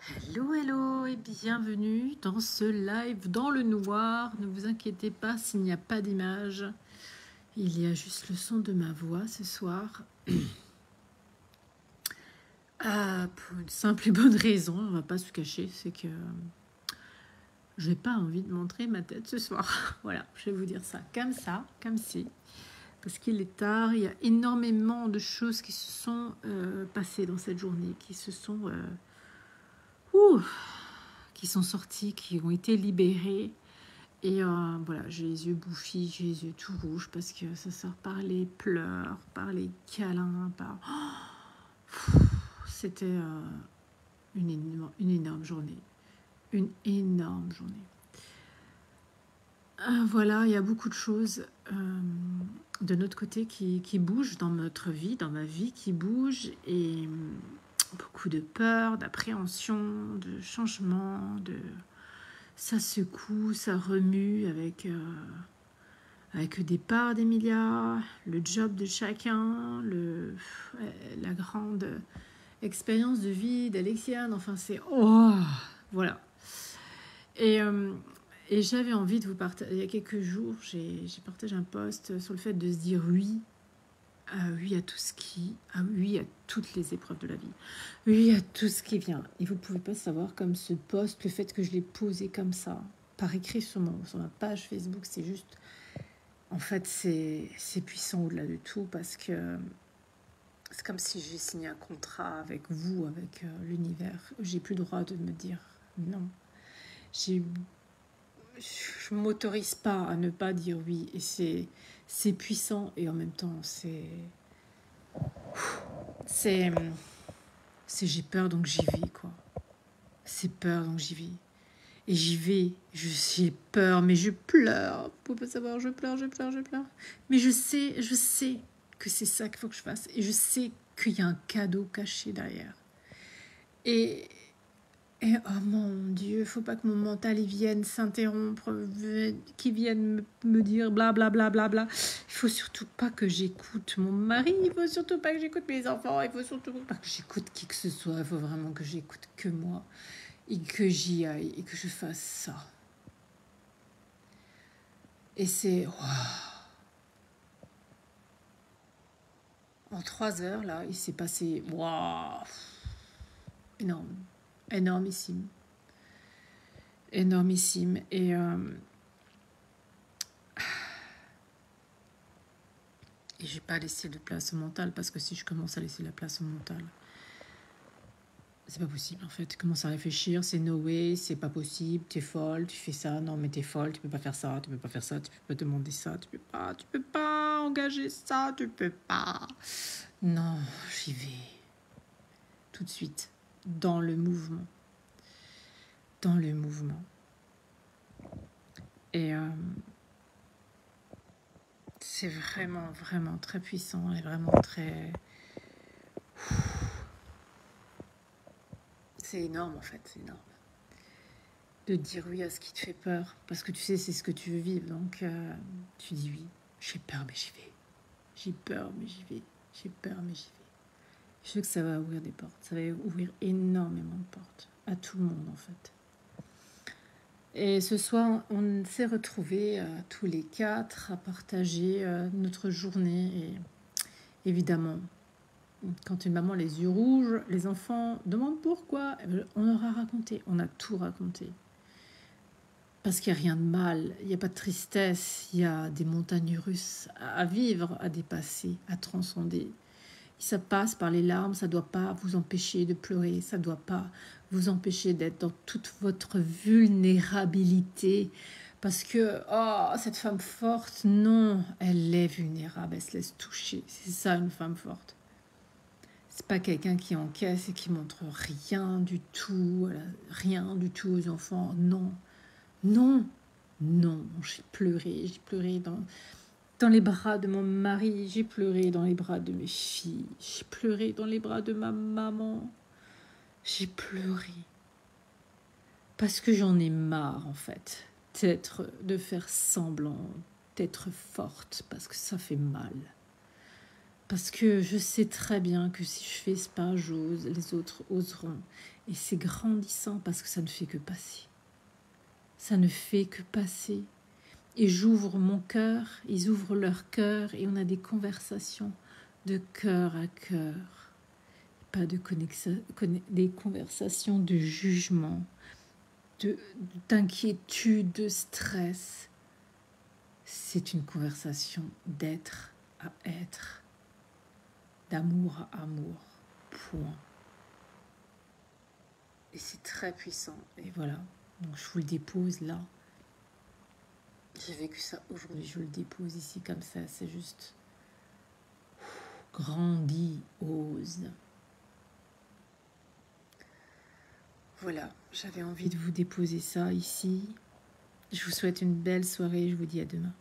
Hello, hello et bienvenue dans ce live dans le noir. Ne vous inquiétez pas s'il n'y a pas d'image. Il y a juste le son de ma voix ce soir. Pour une simple et bonne raison, on va pas se cacher, c'est que j'ai pas envie de montrer ma tête ce soir. Voilà, je vais vous dire ça, comme si. Parce qu'il est tard, il y a énormément de choses qui se sont passées dans cette journée, qui sont sorties, qui ont été libérées. Et voilà, j'ai les yeux bouffis, j'ai les yeux tout rouges parce que ça sort par les pleurs, par les câlins, par... C'était une énorme journée. Une énorme journée. Voilà, il y a beaucoup de choses de notre côté qui bougent dans notre vie, dans ma vie qui bougent. Et beaucoup de peur, d'appréhension, de changement, de... Ça secoue, ça remue avec le départ d'Emilia, le job de chacun, la grande expérience de vie d'Alexiane. Enfin, c'est... Oh, voilà. Et j'avais envie de vous partager... Il y a quelques jours, j'ai partagé un post sur le fait de se dire oui. Oui à tout ce qui... oui à toutes les épreuves de la vie. Oui à tout ce qui vient. Et vous ne pouvez pas savoir comme ce post, le fait que je l'ai posé comme ça, par écrit sur ma page Facebook, c'est juste... En fait, c'est puissant au-delà de tout parce que c'est comme si j'ai signé un contrat avec vous, avec l'univers. J'ai plus le droit de me dire non. Je ne m'autorise pas à ne pas dire oui. Et c'est puissant et en même temps, j'ai peur donc j'y vais, quoi. C'est peur donc j'y vais. Et j'y vais, j'ai peur, mais je pleure. Vous pouvez pas savoir, je pleure. Mais je sais que c'est ça qu'il faut que je fasse. Et je sais qu'il y a un cadeau caché derrière. Et oh mon Dieu, faut pas que mon mental il vienne s'interrompre, qu'il vienne me dire blablabla. Bla, bla, bla, bla. Il faut surtout pas que j'écoute mon mari, il faut surtout pas que j'écoute mes enfants, il faut surtout pas que j'écoute qui que ce soit, il faut vraiment que j'écoute que moi. Et que j'y aille et que je fasse ça. Et c'est... Wow. En 3 heures, là, il s'est passé... Wow. Énorme. Énormissime. Énormissime. Et j'ai pas laissé de place au mental parce que si je commence à laisser la place au mental, c'est pas possible en fait. Tu commences à réfléchir, c'est no way, c'est pas possible, t'es folle, tu fais ça, non mais t'es folle, tu peux pas faire ça, tu peux pas demander ça, tu peux pas engager ça, tu peux pas. Non, j'y vais. Tout de suite, dans le mouvement. Et c'est vraiment, vraiment très puissant et vraiment très... C'est énorme en fait, c'est énorme. De dire oui à ce qui te fait peur, parce que tu sais, c'est ce que tu veux vivre, donc tu dis oui. J'ai peur, mais j'y vais. J'ai peur, mais j'y vais. J'ai peur, mais j'y vais. Je sais que ça va ouvrir des portes, ça va ouvrir énormément de portes, à tout le monde en fait. Et ce soir, on s'est retrouvés tous les 4 à partager notre journée. Et évidemment, quand une maman a les yeux rouges, les enfants demandent pourquoi. On leur a raconté, on a tout raconté. Parce qu'il n'y a rien de mal, il n'y a pas de tristesse, il y a des montagnes russes à vivre, à dépasser, à transcender. Ça passe par les larmes, ça ne doit pas vous empêcher de pleurer, ça ne doit pas vous empêcher d'être dans toute votre vulnérabilité. Parce que, oh, cette femme forte, non, elle est vulnérable, elle se laisse toucher. C'est ça une femme forte. C'est pas quelqu'un qui encaisse et qui montre rien du tout aux enfants. Non, j'ai pleuré dans les bras de mon mari, j'ai pleuré dans les bras de mes filles, j'ai pleuré dans les bras de ma maman, j'ai pleuré. Parce que j'en ai marre en fait, de faire semblant, d'être forte, parce que ça fait mal. Parce que je sais très bien que si je fais ce pas, j'ose, les autres oseront. Et c'est grandissant parce que ça ne fait que passer. Ça ne fait que passer. Et j'ouvre mon cœur, ils ouvrent leur cœur et on a des conversations de cœur à cœur. Pas des conversations de jugement, d'inquiétude, de stress. C'est une conversation d'être à être, d'amour à amour, point. Et c'est très puissant. Et voilà, donc je vous le dépose là. J'ai vécu ça aujourd'hui, je le dépose ici comme ça, c'est juste grandiose. Voilà, j'avais envie de vous déposer ça ici. Je vous souhaite une belle soirée, je vous dis à demain.